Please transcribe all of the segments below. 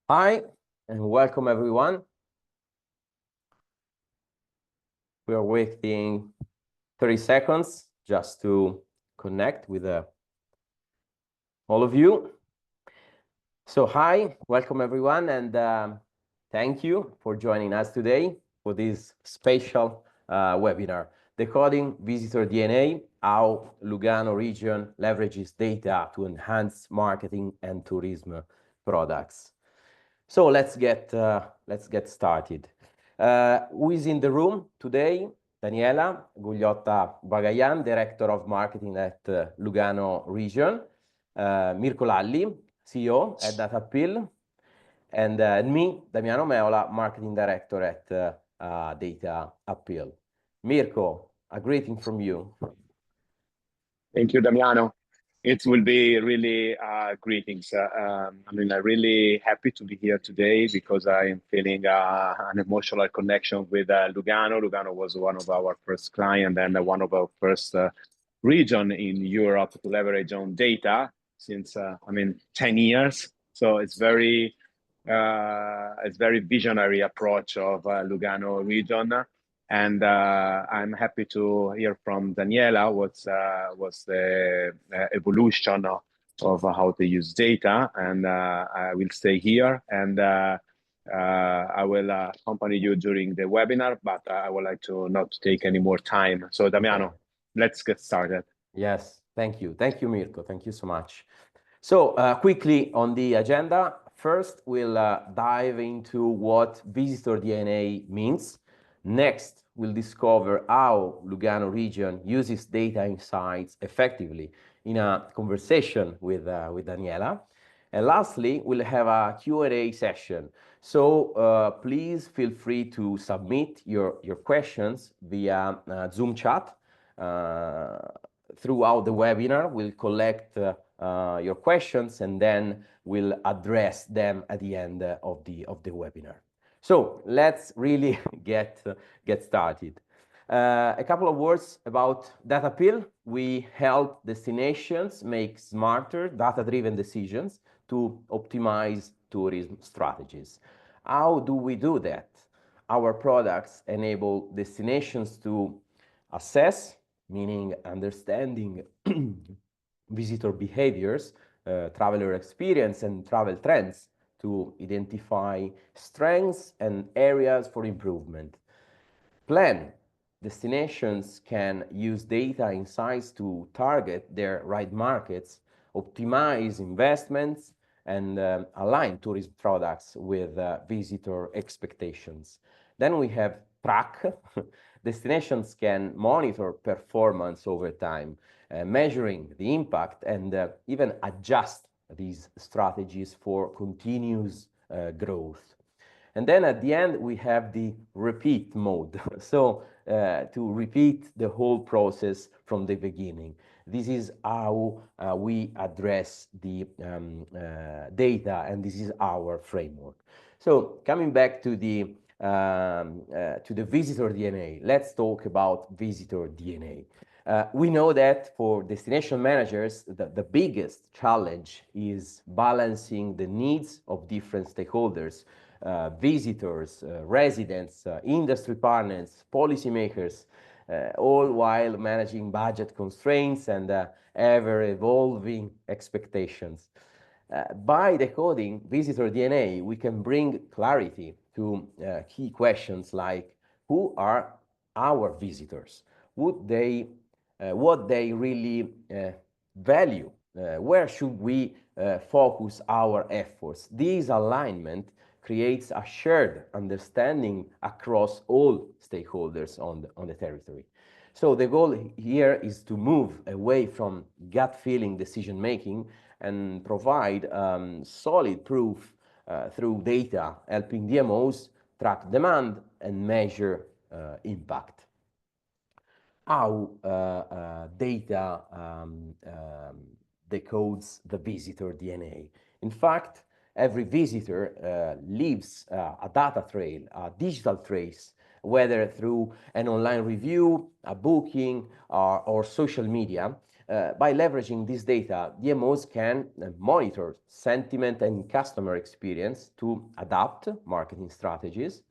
Hi, and welcome everyone. We are waiting 30 seconds just to connect with all of you. So hi, welcome everyone, and thank you for joining us today for this special webinar, Decoding Visitor DNA, how Lugano Region leverages data to enhance marketing and tourism products. So let's get started. Who is in the room today? Daniela Gugliotta Bagayan, Director of Marketing at Lugano Region. Mirko Lalli, CEO at DataPill. And me, Damiano Meola, Marketing Director at Data Appeal. Mirko, a greeting from you. Thank you, Damiano. It will be really greetings. I'm really happy to be here today because I am feeling an emotional connection with Lugano. Lugano was one of our first clients and one of our first region in Europe to leverage on data since 10 years. So it's very visionary approach of Lugano region. And I'm happy to hear from Daniela what's the evolution of how to use data. And I will stay here and I will accompany you during the webinar, but I would like to not take any more time. So Damiano, let's get started. Yes, thank you. Thank you, Mirko. Thank you so much. So quickly on the agenda, first we'll dive into what visitor DNA means. Next, we'll discover how Lugano region uses data insights effectively in a conversation with Daniela. And lastly, we'll have a Q&A session. So please feel free to submit your questions via Zoom chat. Throughout the webinar, we'll collect your questions and then we'll address them at the end of the webinar. So let's really get started. A couple of words about DataPill. We help destinations make smarter, data-driven decisions to optimize tourism strategies. How do we do that? Our products enable destinations to assess, meaning understanding visitor behaviors, traveler experience, and travel trends to identify strengths and areas for improvement. Plan. Destinations can use data insights to target their right markets, optimize investments, and align tourism products with visitor expectations. Then we have track. Destinations can monitor performance over time, measuring the impact and even adjust these strategies for continuous growth. And then at the end, we have the repeat mode. So to repeat the whole process from the beginning. This is how we address the data, and this is our framework. So coming back to the visitor DNA, let's talk about visitor DNA. We know that for destination managers, the biggest challenge is balancing the needs of different stakeholders, visitors, residents, industry partners, policymakers, all while managing budget constraints and ever-evolving expectations. By decoding visitor DNA, we can bring clarity to key questions like who are our visitors? What they really value? Where should we focus our efforts? This alignment creates a shared understanding across all stakeholders on the territory. So the goal here is to move away from gut feeling decision making and provide solid proof through data, helping DMOs track demand and measure impact. How data decodes the visitor DNA. In fact, every visitor leaves a data trail, a digital trace, whether through an online review, a booking, or social media. By leveraging this data, DMOs can monitor sentiment and customer experience to adapt marketing strategies,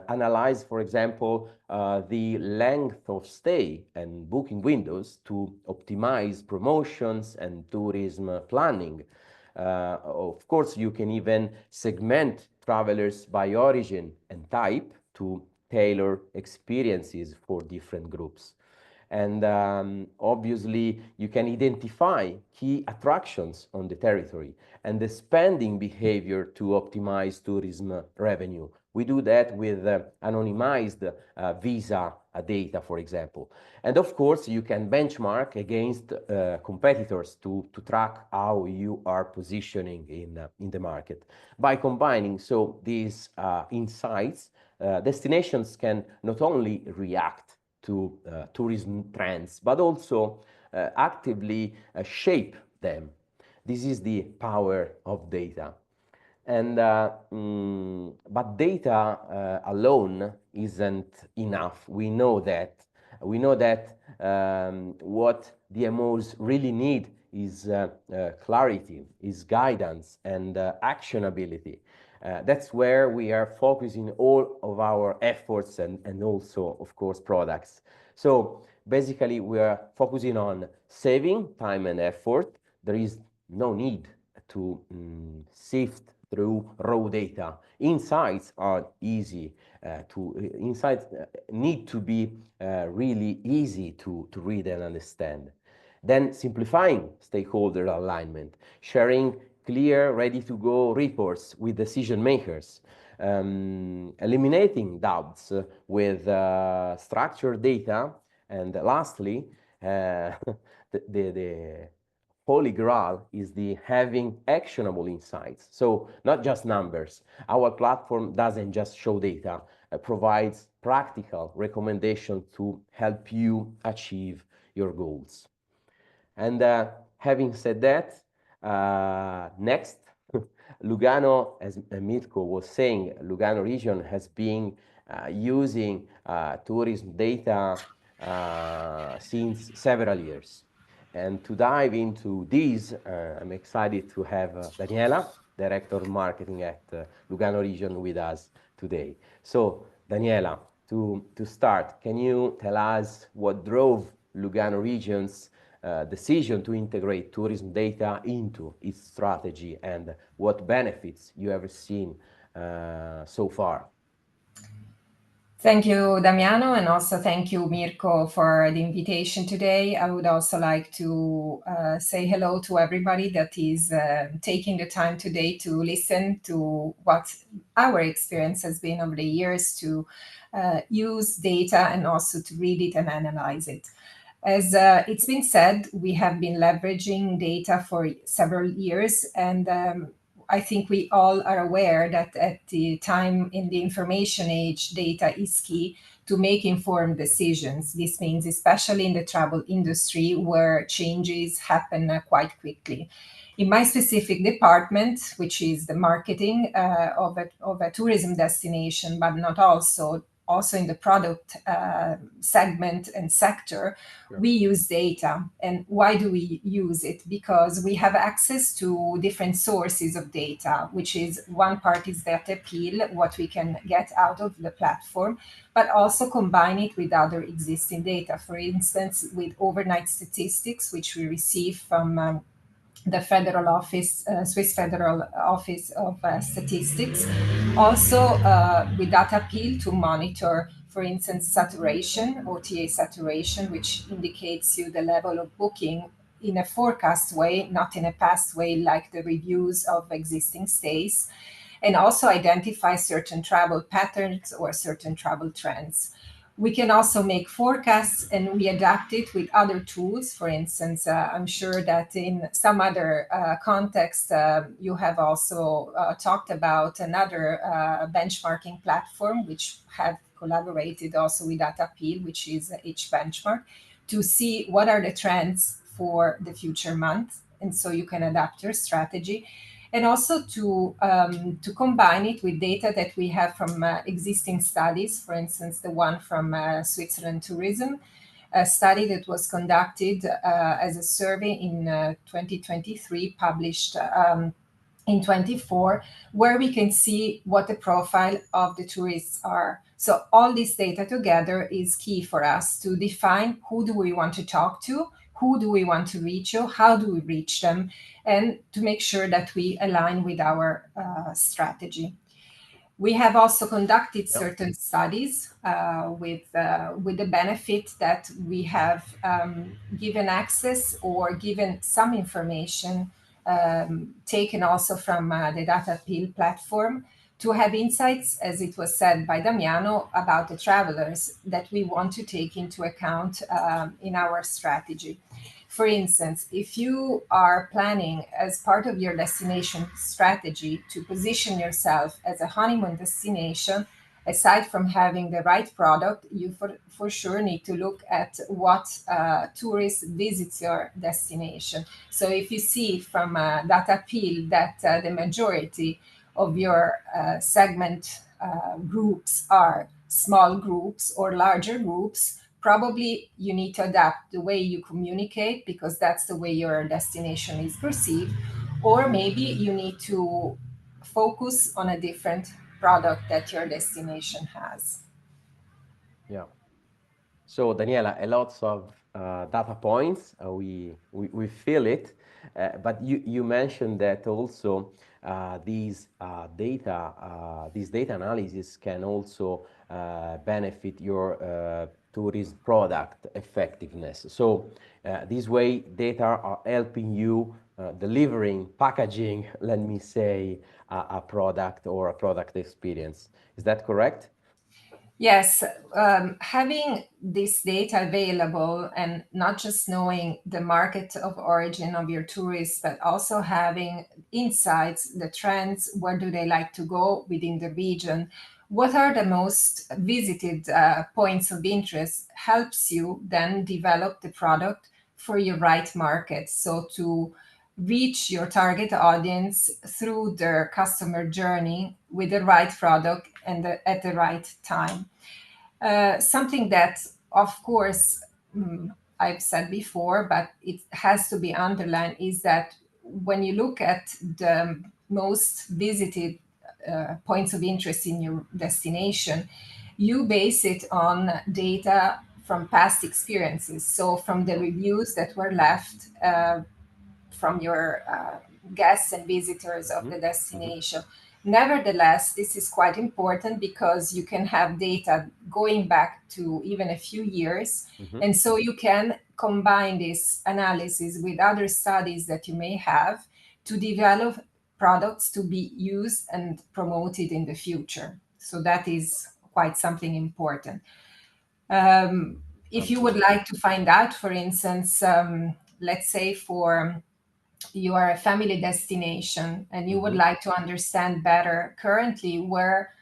analyze, for example, the length of stay and booking windows to optimize promotions and tourism planning. Of course, you can even segment travelers by origin and type to tailor experiences for different groups. And obviously, you can identify key attractions on the territory and the spending behavior to optimize tourism revenue. We do that with anonymized visa data, for example. And of course, you can benchmark against competitors to track how you are positioning in the market. By combining these insights, destinations can not only react to tourism trends, but also actively shape them. This is the power of data. And but data alone isn't enough. We know that. We know that what DMOs really need is clarity, is guidance, and actionability. That's where we are focusing all of our efforts and also, of course, products. So basically, we are focusing on saving time and effort. There is no need to sift through raw data. Insights are easy insights need to be really easy to read and understand. Then simplifying stakeholder alignment, sharing clear, ready-to-go reports with decision makers, eliminating doubts with structured data, and lastly, the holy grail is the having actionable insights. So not just numbers. Our platform doesn't just show data, it provides practical recommendations to help you achieve your goals. And having said that, next, Lugano, as Mirko was saying, Lugano region has been using tourism data since several years. And to dive into this, I'm excited to have Daniela, Director of Marketing at Lugano Region, with us today. So, Daniela, to start, can you tell us what drove Lugano Region's decision to integrate tourism data into its strategy and what benefits you have seen so far? Thank you, Damiano, and also thank you, Mirko, for the invitation today. I would also like to say hello to everybody that is taking the time today to listen to what our experience has been over the years to use data and also to read it and analyze it. As it's been said, we have been leveraging data for several years, and I think we all are aware that at the time in the information age, data is key to make informed decisions. This means especially in the travel industry where changes happen quite quickly. In my specific department, which is the marketing of a tourism destination, but not also in the product segment and sector, sure, we use data. And why do we use it? Because we have access to different sources of data, which is one part is that appeal, what we can get out of the platform, but also combine it with other existing data. For instance, with overnight statistics, which we receive from the Federal Office, Swiss Federal Office of Statistics. Also, with data appeal to monitor, for instance, saturation, OTA saturation, which indicates you the level of booking in a forecast way, not in a past way, like the reviews of existing stays, and also identify certain travel patterns or certain travel trends. We can also make forecasts and we adapt it with other tools. For instance, I'm sure that in some other context, you have also talked about another benchmarking platform, which have collaborated also with Data Appeal, which is H-Benchmark, to see what are the trends for the future month. And so you can adapt your strategy. And also to combine it with data that we have from existing studies, for instance, the one from Switzerland Tourism, a study that was conducted as a survey in 2023, published in 24, where we can see what the profile of the tourists are. So all this data together is key for us to define who do we want to talk to, who do we want to reach, or how do we reach them, and to make sure that we align with our strategy. We have also conducted certain studies with the benefit that we have given access or given some information taken also from the Data Pill platform to have insights, as it was said by Damiano, about the travelers that we want to take into account in our strategy. For instance, if you are planning as part of your destination strategy to position yourself as a honeymoon destination, aside from having the right product, you for sure need to look at what tourists visit your destination. So if you see from Data Pill that the majority of your segment groups are small groups or larger groups, probably you need to adapt the way you communicate because that's the way your destination is perceived. Or maybe you need to focus on a different product that your destination has. Yeah. So Daniela, a lot of data points. We feel it, but you mentioned that also these data analysis can also benefit your tourist product effectiveness. So this way, data are helping you delivering, packaging, let me say, a product or a product experience. Is that correct? Yes, having this data available and not just knowing the market of origin of your tourists, but also having insights, the trends, where do they like to go within the region, what are the most visited points of interest, helps you then develop the product for your right market. So to reach your target audience through their customer journey with the right product and at the right time. Something that, of course, I've said before, but it has to be underlined, is that when you look at the most visited points of interest in your destination, you base it on data from past experiences. So from the reviews that were left from your guests and visitors of the destination. Nevertheless, this is quite important because you can have data going back to even a few years. And so you can combine this analysis with other studies that you may have to develop products to be used and promoted in the future. So that is quite something important. If you would like to find out, for instance, let's say you are a family destination and you would like to understand better currently where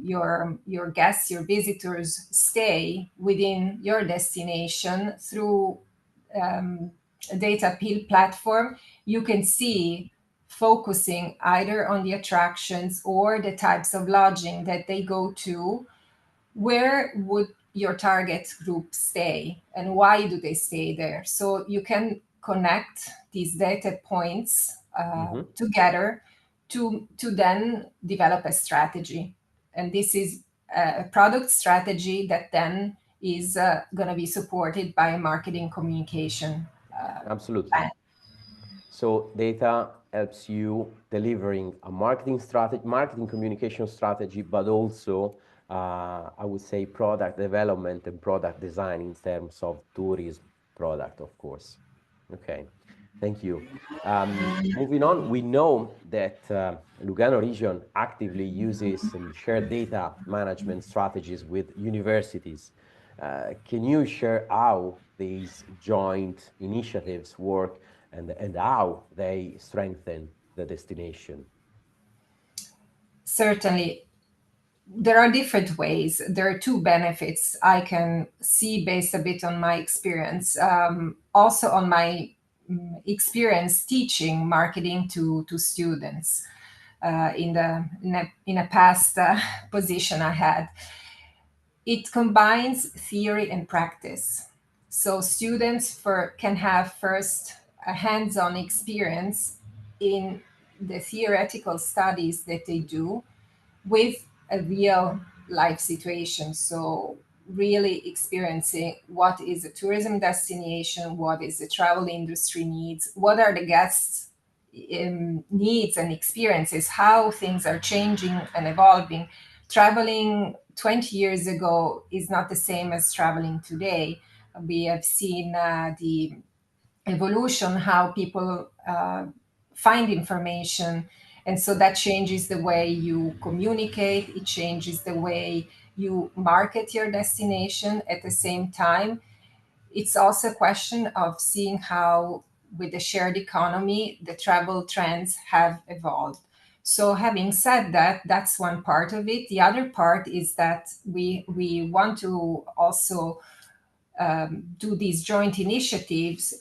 your guests, your visitors stay within your destination through a Data Pill platform, you can see focusing either on the attractions or the types of lodging that they go to, where would your target group stay and why do they stay there? So you can connect these data points together to then develop a strategy. And this is a product strategy that then is going to be supported by a marketing communication Absolutely. So data helps you delivering a marketing strategy, marketing communication strategy, but also I would say product development and product design in terms of tourism product, of course. Okay, thank you. Moving on, we know that Lugano region actively uses and share data management strategies with universities. Can you share how these joint initiatives work and how they strengthen the destination? Certainly. There are different ways. There are two benefits I can see based a bit on my experience. Also on my experience teaching marketing to students in a past position I had. It combines theory and practice. So students can have first a hands-on experience in the theoretical studies that they do with a real life situation. So really experiencing what is a tourism destination, what is the travel industry needs, what are the guests' needs and experiences, how things are changing and evolving. Traveling 20 years ago is not the same as traveling today. We have seen the evolution, how people find information. And so that changes the way you communicate, it changes the way you market your destination. At the same time, it's also a question of seeing how, with the shared economy, the travel trends have evolved. So, having said that, that's one part of it. The other part is that we want to also do these joint initiatives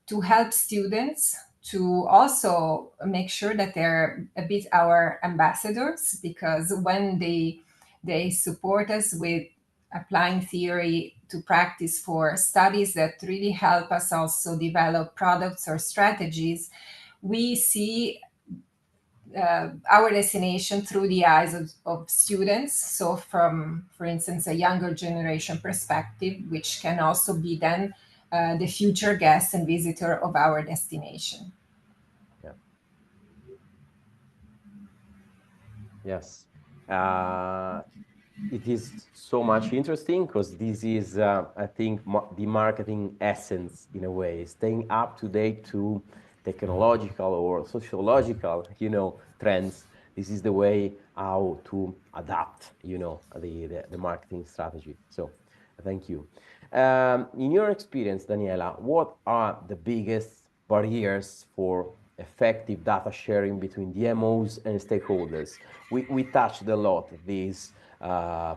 to help students to also make sure that they're a bit our ambassadors, because when they support us with applying theory to practice for studies that really help us also develop products or strategies, we see our destination through the eyes of students. So from, for instance, a younger generation perspective, which can also be then the future guest and visitor of our destination. Yeah. Yes. Uh, it is so much interesting because this is, I think, the marketing essence in a way, staying up to date to technological or sociological, trends. This is the way how to adapt, the marketing strategy. So, thank you. In your experience, Daniela, what are the biggest barriers for effective data sharing between DMOs and stakeholders? We touched a lot this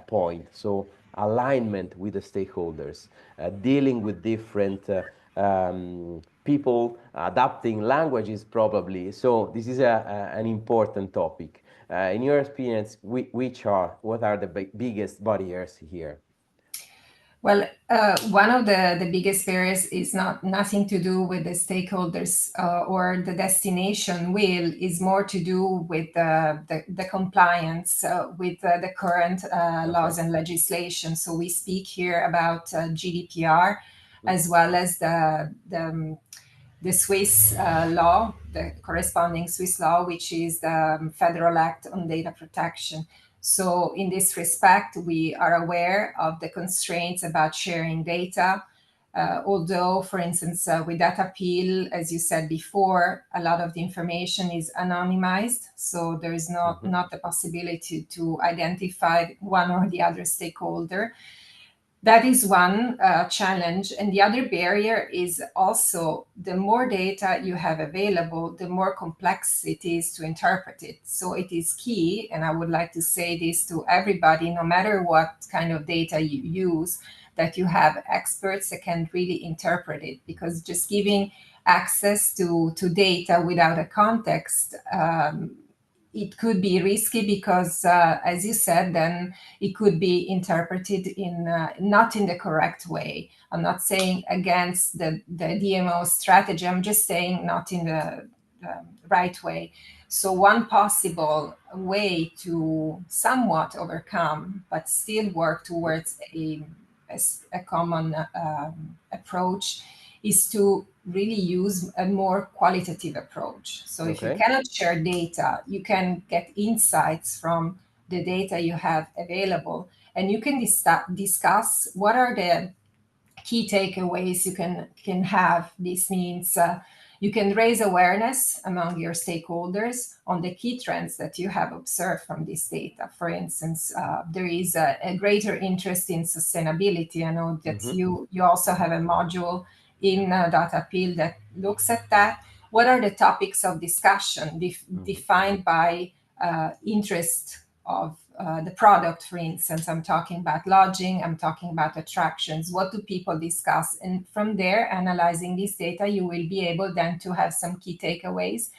point. So alignment with the stakeholders, dealing with different people, adapting languages probably. So this is an important topic. In your experience, what are the biggest barriers here? Well, one of the biggest barriers is nothing to do with the stakeholders or the destination will, is more to do with the compliance with the current laws and legislation. So we speak here about GDPR as well as the Swiss law, the corresponding Swiss law, which is the Federal Act on Data Protection. So in this respect, we are aware of the constraints about sharing data. Although, for instance, with data appeal, as you said before, a lot of the information is anonymized. So there is not the possibility to identify one or the other stakeholder. That is one challenge. And the other barrier is also the more data you have available, the more complex it is to interpret it. So it is key, and I would like to say this to everybody, no matter what kind of data you use, that you have experts that can really interpret it, because just giving access to data without a context, it could be risky because, as you said, then it could be interpreted in not in the correct way. I'm not saying against the DMO strategy. I'm just saying not in the right way. So one possible way to somewhat overcome, but still work towards a common approach, is to really use a more qualitative approach. So if you cannot share data, you can get insights from the data you have available, and you can discuss what are the key takeaways you can have. This means you can raise awareness among your stakeholders on the key trends that you have observed from this data. For instance, there is a greater interest in sustainability. I know that you also have a module in Data Appeal that looks at that. What are the topics of discussion defined by interest of the product? For instance, I'm talking about lodging, I'm talking about attractions. What do people discuss? And from there, analyzing this data, you will be able then to have some key takeaways.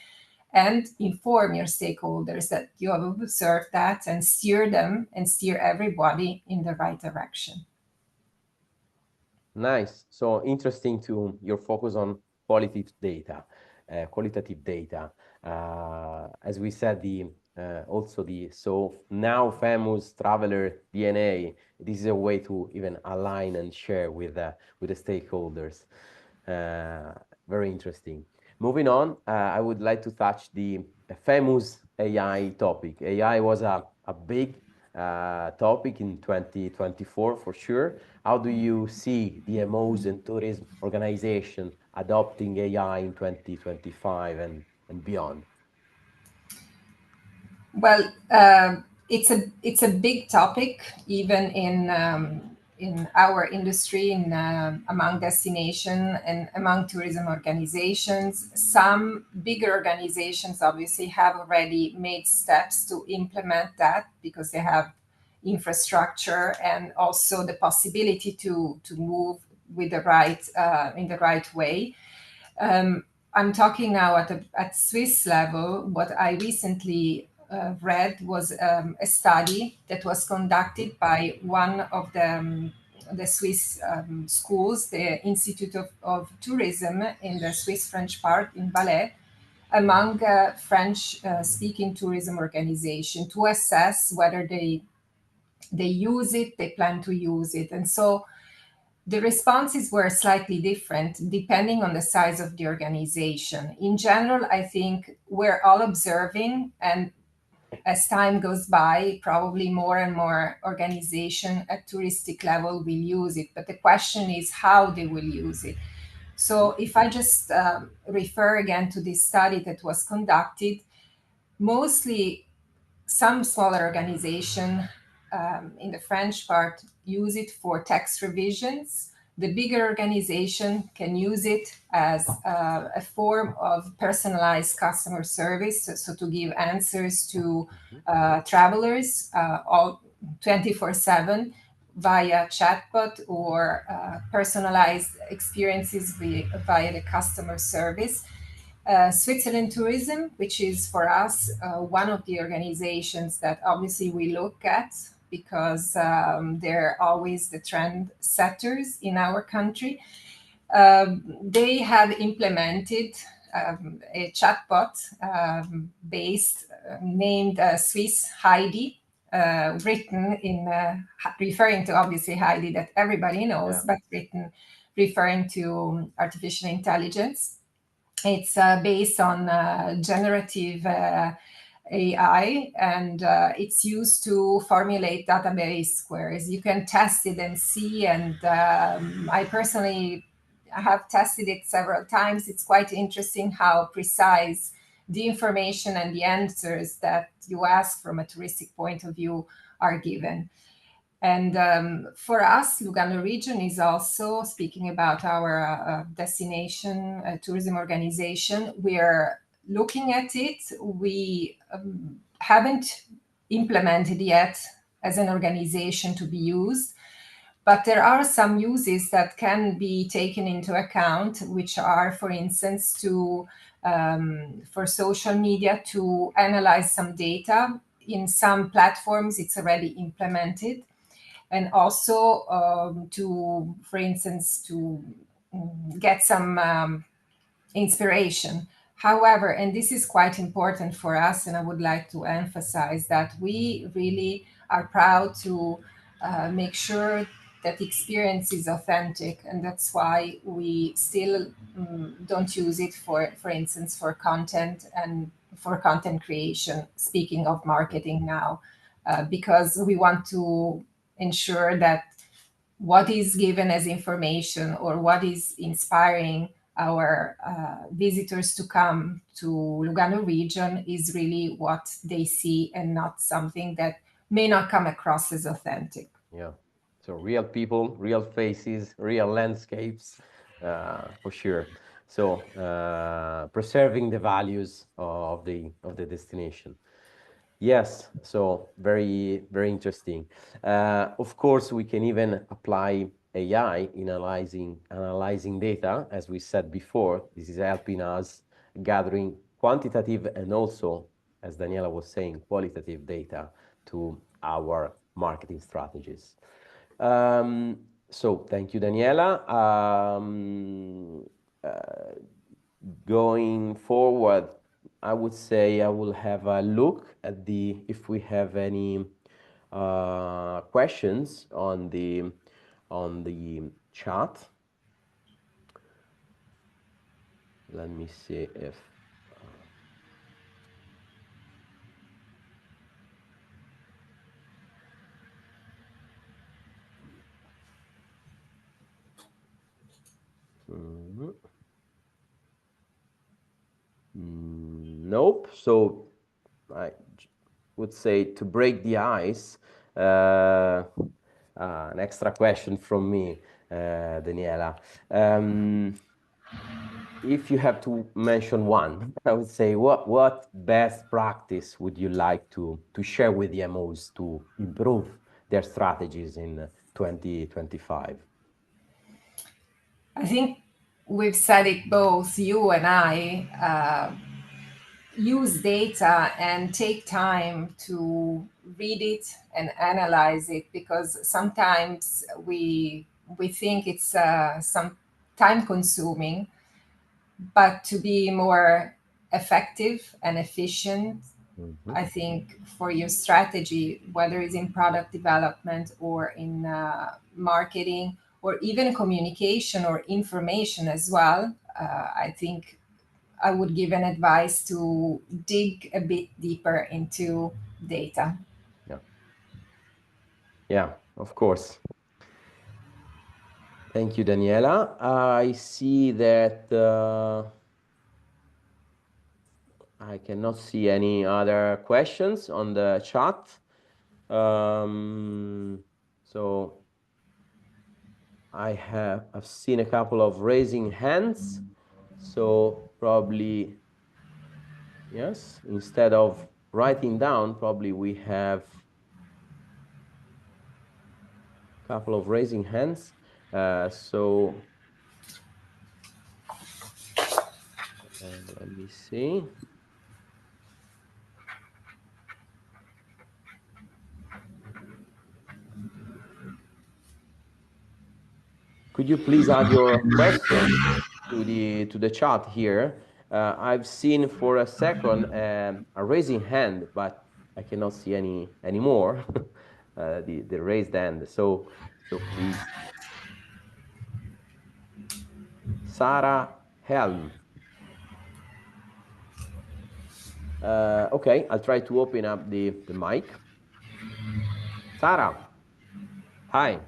and inform your stakeholders that you have observed that, and steer them and steer everybody in the right direction. Nice. So interesting to your focus on qualitative data, qualitative data. As we said, the also the so now famous traveler DNA. This is a way to even align and share with the stakeholders. Very interesting. Moving on, I would like to touch the famous AI topic. AI was a big topic in 2024 for sure. How do you see DMOs and tourism organization adopting AI in 2025 and beyond? Well, it's a big topic even in our industry, in among destination and among tourism organizations. Some bigger organizations obviously have already made steps to implement that because they have infrastructure and also the possibility to move with the right in the right way. I'm talking now at Swiss level. What I recently read was a study that was conducted by one of the Swiss schools, the Institute of Tourism in the Swiss French part in Valais, among French speaking tourism organization to assess whether they use it, they plan to use it. And so the responses were slightly different depending on the size of the organization. In general, I think we're all observing, and as time goes by, probably more and more organization at touristic level will use it. But the question is how they will use it. So if I just refer again to this study that was conducted, mostly some smaller organization in the French part use it for text revisions. The bigger organization can use it as a form of personalized customer service, so to give answers to travelers all 24/7 via chatbot or personalized experiences via the customer service. Switzerland Tourism, which is for us one of the organizations that obviously we look at because they're always the trend setters in our country. They have implemented a chatbot based named Swiss Heidi, written in referring to obviously Heidi that everybody knows, Yeah. but written referring to artificial intelligence. It's based on generative AI, and it's used to formulate database queries. You can test it and see, and I personally have tested it several times. It's quite interesting how precise the information and the answers that you ask from a touristic point of view are given. And for us, Lugano Region is also speaking about our destination tourism organization. We're looking at it. We haven't implemented yet as an organization to be used, but there are some uses that can be taken into account, which are, for instance, for social media to analyze some data. In some platforms, it's already implemented, and also to, for instance, to get some inspiration. However, and this is quite important for us, and I would like to emphasize that we really are proud to make sure that the experience is authentic, and that's why we still don't use it for instance, for content and for content creation, speaking of marketing now, because we want to ensure that what is given as information or what is inspiring our visitors to come to Lugano region is really what they see and not something that may not come across as authentic. Yeah. So real people, real faces, real landscapes, for sure. So preserving the values of the destination. Yes, so very, very interesting. Of course, we can even apply AI in analyzing data. As we said before, this is helping us gathering quantitative and also, as Daniela was saying, qualitative data to our marketing strategies. So thank you, Daniela. Going forward, I would say I will have a look at if we have any questions on the chat. Let me see if nope. So I would say, to break the ice, an extra question from me, Daniela. If you have to mention one, I would say, what best practice would you like to share with DMOs to improve their strategies in 2025? I think we've said it both, you and I, use data and take time to read it and analyze it, because sometimes we think it's some time consuming, but to be more effective and efficient, I think for your strategy, whether it's in product development or in marketing or even communication or information as well, I think I would give an advice to dig a bit deeper into data. Yeah, of course. Thank you, Daniela. I see that I cannot see any other questions on the chat. So I've seen a couple of raising hands. So probably, yes, instead of writing down, probably we have a couple of raising hands. So let me see. Could you please add your question to the chat here? I've seen for a second a raising hand, but I cannot see any more. The raised hand. So please, Sarah Helm. Okay, I'll try to open up the mic. Sarah, hi.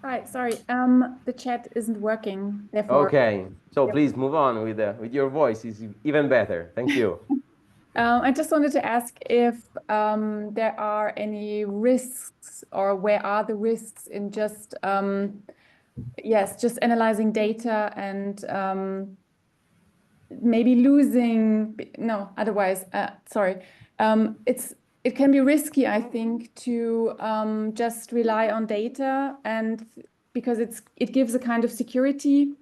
Hi, sorry. The chat isn't working. Therefore, okay. So please move on with your voice. Is even better. Thank you. I just wanted to ask if there are any risks, or where are the risks in just just analyzing data and maybe losing. No, otherwise, sorry. It can be risky, I think, to just rely on data, and because it gives a kind of security,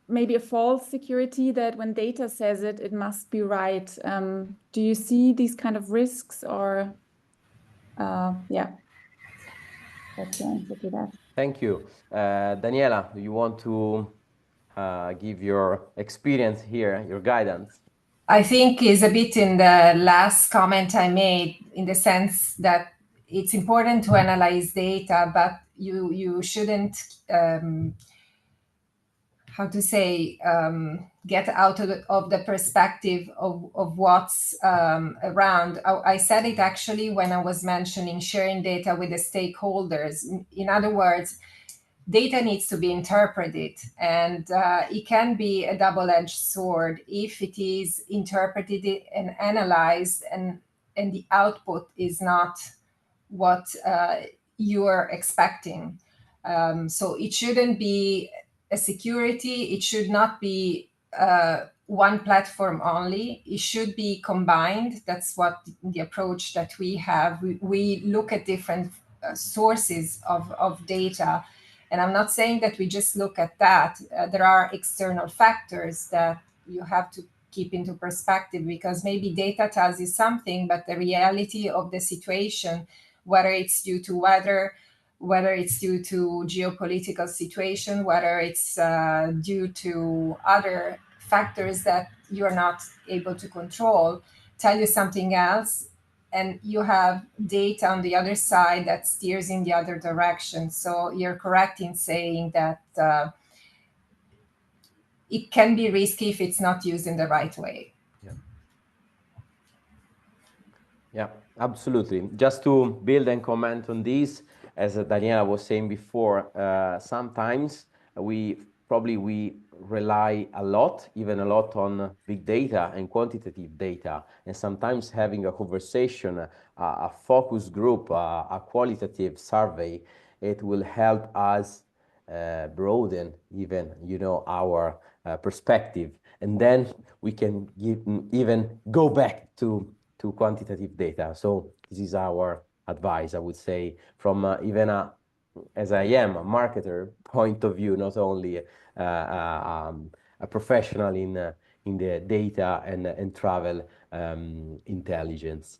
maybe a false security that when data says it, it must be right. Do you see these kind of risks, or yeah? That's the answer to that. Thank you. Daniela, do you want to give your experience here, your guidance? I think is a bit in the last comment I made, in the sense that it's important to analyze data, but you shouldn't, how to say, get out of the perspective of what's around. I said it actually when I was mentioning sharing data with the stakeholders. In other words, data needs to be interpreted, and it can be a double-edged sword if it is interpreted and analyzed, and the output is not what you are expecting. So it shouldn't be a security. It should not be one platform only. It should be combined. That's what the approach that we have. We look at different sources of data. And I'm not saying that we just look at that. There are external factors that you have to keep into perspective, because maybe data tells you something, but the reality of the situation, whether it's due to weather, whether it's due to geopolitical situation, whether it's due to other factors that you're not able to control, tell you something else, and you have data on the other side that steers in the other direction. So you're correct in saying that it can be risky if it's not used in the right way. Yeah, absolutely. Just to build and comment on this, as Daniela was saying before, sometimes we rely a lot, even a lot, on big data and quantitative data, and sometimes having a conversation, a focus group, a qualitative survey, it will help us broaden even, our perspective, and then we can even go back to quantitative data. So this is our advice, I would say, from even as I am a marketer point of view, not only a professional in the data and travel intelligence.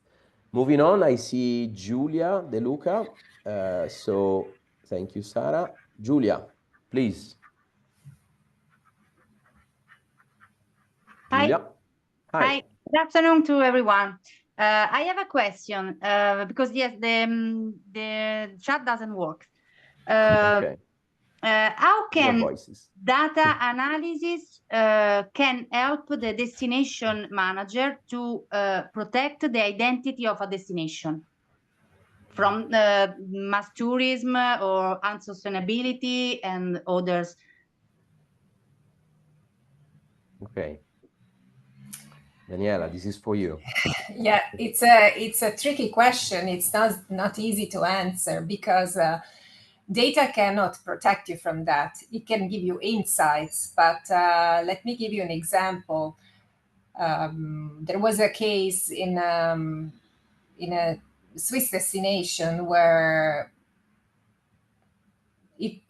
Moving on, I see Giulia De Luca. So thank you, Sarah. Giulia, please. Hi. Giulia. Hi. Good afternoon to everyone. I have a question because yes, the chat doesn't work. Okay. How can voices. data analysis can help the destination manager to protect the identity of a destination from mass tourism or unsustainability and others? Okay. Daniela, this is for you. Yeah, it's a tricky question. It's not easy to answer, because data cannot protect you from that. It can give you insights, but let me give you an example. There was a case in a Swiss destination where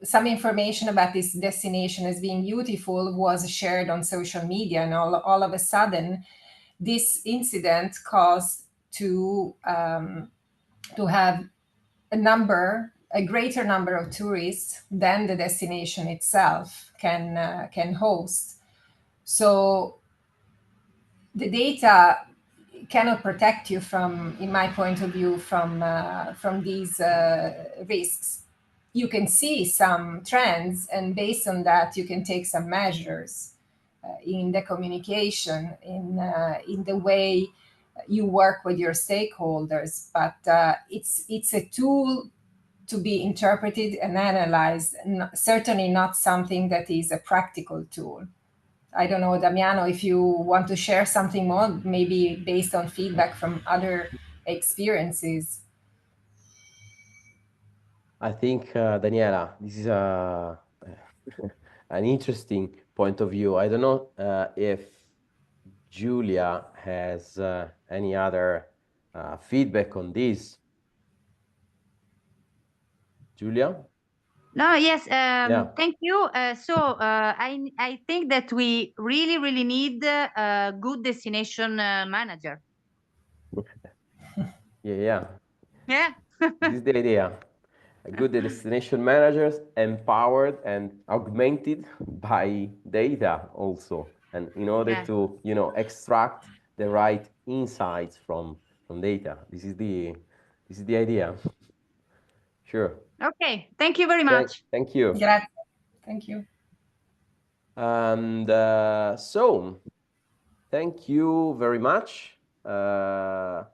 some information about this destination as being beautiful was shared on social media, and all of a sudden, this incident caused to have a greater number of tourists than the destination itself can host. So the data cannot protect you from, in my point of view, from these risks. You can see some trends, and based on that, you can take some measures in the communication, in the way you work with your stakeholders. But it's a tool to be interpreted and analyzed, certainly not something that is a practical tool. I don't know, Damiano, if you want to share something more, maybe based on feedback from other experiences. I think, Daniela, this is an interesting point of view. I don't know if Giulia has any other feedback on this. Giulia? No, yes, thank you. I think that we really need a good destination manager. Yeah. Yeah. This is the idea. Good destination managers, empowered and augmented by data also, and in order to extract the right insights from data. This is the idea. Sure. Okay, thank you very much. Thank you. Yeah, thank you. And so thank you very much. No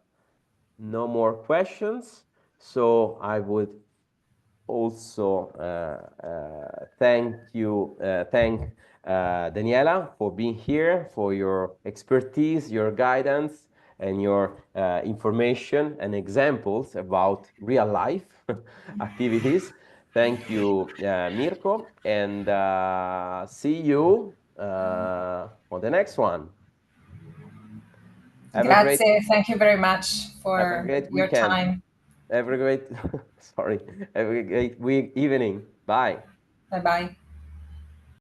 more questions, so I would also thank Daniela for being here, for your expertise, your guidance, and your information and examples about real life activities. Thank you, Mirko, and see you on the next one. Grazie, thank you very much for your time. Have a great, sorry, have a great evening. Bye. Bye-bye.